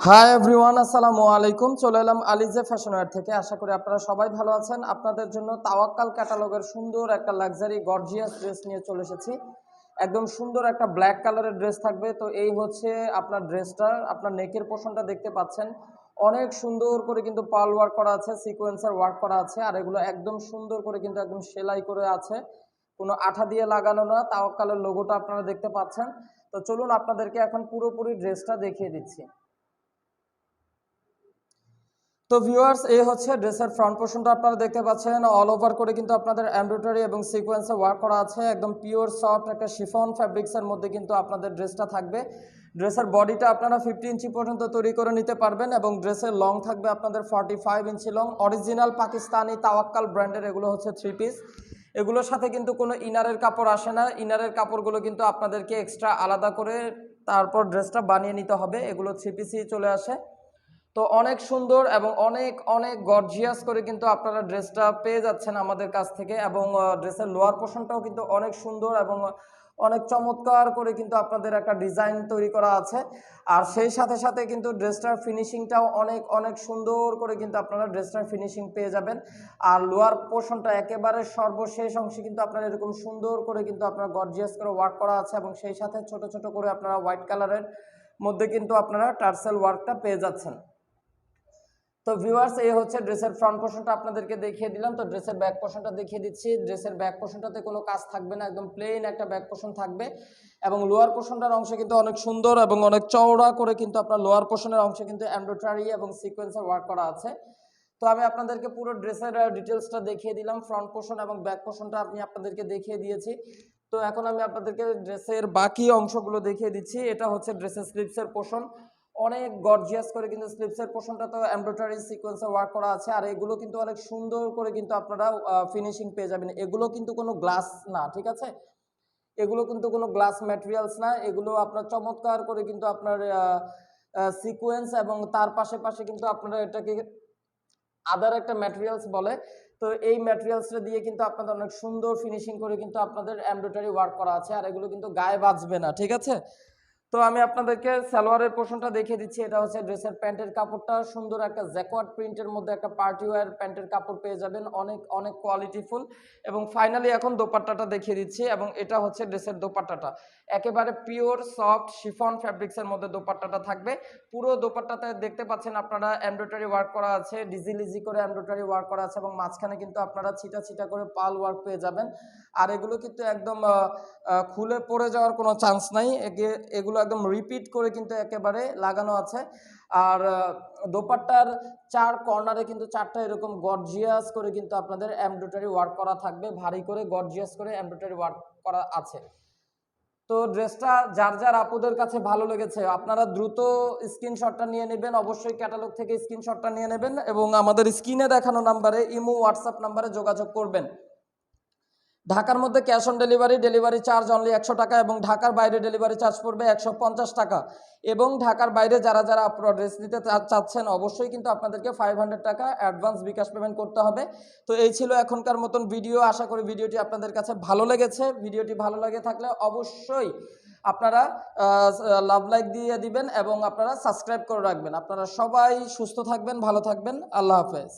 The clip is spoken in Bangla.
হাই এভরিওয়ান, আসসালামু আলাইকুম। চলে এলাম আলিজে ফ্যাশন ওয়্যার থেকে। আশা করি আপনারা সবাই ভালো আছেন। আপনাদের জন্য তাওয়াক্কাল ক্যাটালগের সুন্দর একটা লাক্সারি গর্জিয়াস ড্রেস নিয়ে চলে এসেছি। একদম সুন্দর একটা ব্ল্যাক কালারের ড্রেস থাকবে। তো এই হচ্ছে আপনার ড্রেসটার, আপনার নেকের পোর্শনটা দেখতে পাচ্ছেন। অনেক সুন্দর করে কিন্তু পার্ল ওয়ার্ক করা আছে, সিকোয়েন্সের ওয়ার্ক করা আছে, আর এগুলো একদম সুন্দর করে কিন্তু একদম সেলাই করে আছে, কোনো আঠা দিয়ে লাগানো না। তাওয়াক্কালের লোগোটা আপনারা দেখতে পাচ্ছেন। তো চলুন আপনাদেরকে এখন পুরোপুরি ড্রেসটা দেখিয়ে দিচ্ছি। তো ভিউয়ার্স, এই হচ্ছে ড্রেসের ফ্রন্ট পোর্শনটা আপনারা দেখতে পাচ্ছেন। অল ওভার করে কিন্তু আপনাদের এমব্রয়ডারি এবং সিকোয়েন্সে ওয়ার্ক করা আছে। একদম পিওর সফট একটা শিফন ফ্যাব্রিক্সের মধ্যে কিন্তু আপনাদের ড্রেসটা থাকবে। ড্রেসের বডিটা আপনারা 50 ইঞ্চি পর্যন্ত তৈরি করে নিতে পারবেন এবং ড্রেসের লং থাকবে আপনাদের 45 ইঞ্চি লং। অরিজিনাল পাকিস্তানি তাওয়াক্কাল ব্র্যান্ডের এগুলো হচ্ছে 3 পিস। এগুলোর সাথে কিন্তু কোনো ইনারের কাপড় আসে না। ইনারের কাপড়গুলো কিন্তু আপনাদেরকে এক্সট্রা আলাদা করে তারপর ড্রেসটা বানিয়ে নিতে হবে। এগুলো 3 পিসই চলে আসে। তো অনেক সুন্দর এবং অনেক অনেক গর্জিয়াস করে কিন্তু আপনারা ড্রেসটা পেয়ে যাচ্ছেন আমাদের কাছ থেকে। এবং ড্রেসের লোয়ার পোর্শনটাও কিন্তু অনেক সুন্দর এবং অনেক চমৎকার করে কিন্তু আপনাদের একটা ডিজাইন তৈরি করা আছে। আর সেই সাথে সাথে কিন্তু ড্রেসটার ফিনিশিংটাও অনেক অনেক সুন্দর করে কিন্তু আপনারা ড্রেসটার ফিনিশিং পেয়ে যাবেন। আর লোয়ার পোর্শনটা একেবারে সর্বশেষ অংশে কিন্তু আপনারা এরকম সুন্দর করে কিন্তু আপনারা গর্জিয়াস করে ওয়ার্ক করা আছে এবং সেই সাথে ছোট ছোট করে আপনারা হোয়াইট কালারের মধ্যে কিন্তু আপনারা টার্সেল ওয়ার্কটা পেয়ে যাচ্ছেন। তো ভিউয়ার্স, এই হচ্ছে ড্রেসের ফ্রন্ট পোর্শনটা আপনাদেরকে দেখিয়ে দিলাম। তো ড্রেসের ব্যাক পোর্শনটা দেখিয়ে দিচ্ছি। ড্রেসের ব্যাক পোর্শনটাতে কোনো কাজ থাকবে না, একদম প্লেন একটা ব্যাক পোর্শন থাকবে। এবং লোয়ার পোর্শনটার অংশে কিন্তু অনেক সুন্দর এবং অনেক চওড়া করে কিন্তু আপনার লোয়ার পোর্শনের অংশে কিন্তু এমব্রয়ডারি এবং সিকোয়েন্সের ওয়ার্ক করা আছে। তো আমি আপনাদেরকে পুরো ড্রেসের ডিটেলসটা দেখিয়ে দিলাম। ফ্রন্ট পোর্শন এবং ব্যাক পোর্শনটা আমি আপনাদেরকে দেখিয়ে দিয়েছি। তো এখন আমি আপনাদেরকে ড্রেসের বাকি অংশগুলো দেখিয়ে দিচ্ছি। এটা হচ্ছে ড্রেসের স্লিভসের পোর্শন। অনেক গর্জিয়াস করে কিন্তু স্লিভসের পোর্শনটা তো এমব্রয়ডারি সিকোয়েন্সে ওয়ার্ক করা আছে। আর এগুলো কিন্তু অনেক সুন্দর করে কিন্তু আপনারা ফিনিশিং পেয়ে যাবেন। এগুলো কিন্তু কোনো গ্লাস না, ঠিক আছে? এগুলো কিন্তু কোনো গ্লাস ম্যাটেরিয়ালস না। এগুলো আপনার চমৎকার করে কিন্তু আপনার সিকোয়েন্স এবং তার পাশে পাশে কিন্তু আপনারা এটাকে আদার একটা ম্যাটেরিয়ালস বলে। তো এই ম্যাটেরিয়ালসটা দিয়ে কিন্তু আপনাদের অনেক সুন্দর ফিনিশিং করে কিন্তু আপনাদের এমব্রয়ডারি ওয়ার্ক করা আছে। আর এগুলো কিন্তু গায়ে বাজবে না, ঠিক আছে? তো আমি আপনাদেরকে সালোয়ারের পোর্শনটা দেখিয়ে দিচ্ছি। এটা হচ্ছে ড্রেসের প্যান্টের কাপড়টা সুন্দর একটা জ্যাকোয়ার্ড প্রিন্টের মধ্যে একটা পার্টি ওয়্যার প্যান্টের কাপড় পেয়ে যাবেন, অনেক অনেক কোয়ালিটিফুল। এবং ফাইনালি এখন দোপাট্টাটা দেখিয়ে দিচ্ছি এবং এটা হচ্ছে ড্রেসের দোপাট্টাটা। একেবারে পিওর সফট শিফন ফ্যাব্রিক্সের মধ্যে দোপাট্টাটা থাকবে। পুরো দোপাট্টাতে দেখতে পাচ্ছেন আপনারা এমব্রয়ডারি ওয়ার্ক করা আছে, ডিজি করে এমব্রয়ডারি ওয়ার্ক করা আছে এবং মাঝখানে কিন্তু আপনারা ছিটা ছিটা করে পাল ওয়ার্ক পেয়ে যাবেন। আর এগুলো কিন্তু একদম খুলে পড়ে যাওয়ার কোনো চান্স নাই। এগুলো একদম রিপিট করে কিন্তু একেবারে লাগানো আছে। আর দোপাট্টার 4 কর্নারে কিন্তু 4টা এরকম গর্জিয়াস করে কিন্তু আপনাদের এমব্রয়ডারি ওয়ার্ক করা থাকবে, ভারী করে গর্জিয়াস করে এমব্রয়ডারি ওয়ার্ক করা আছে। তো ড্রেসটা যার যার আপুদের কাছে ভালো লেগেছে আপনারা দ্রুত স্ক্রিনশটটা নিয়ে নেবেন। অবশ্যই ক্যাটালগ থেকে স্ক্রিনশটটা নিয়ে নেবেন এবং আমাদের স্ক্রিনে দেখানো নাম্বারে ইমো হোয়াটসঅ্যাপ নাম্বারে যোগাযোগ করবেন। ঢাকার মধ্যে cash on delivery, delivery charge only 100 টাকা এবং ঢাকার বাইরে ডেলিভারি চার্জ পড়বে 150 টাকা। এবং ঢাকার বাইরে যারা যারা আপনারা ড্রেস নিতে চাচ্ছেন অবশ্যই কিন্তু আপনাদেরকে 500 টাকা অ্যাডভান্স বিকাশ পেমেন্ট করতে হবে। তো এই ছিল এখনকার মতন ভিডিও। আশা করি ভিডিওটি আপনাদের কাছে ভালো লেগেছে। ভিডিওটি ভালো লেগে থাকলে অবশ্যই আপনারা লাভ লাইক দিয়ে দিবেন এবং আপনারা সাবস্ক্রাইব করে রাখবেন। আপনারা সবাই সুস্থ থাকবেন, ভালো থাকবেন। আল্লাহ হাফেজ।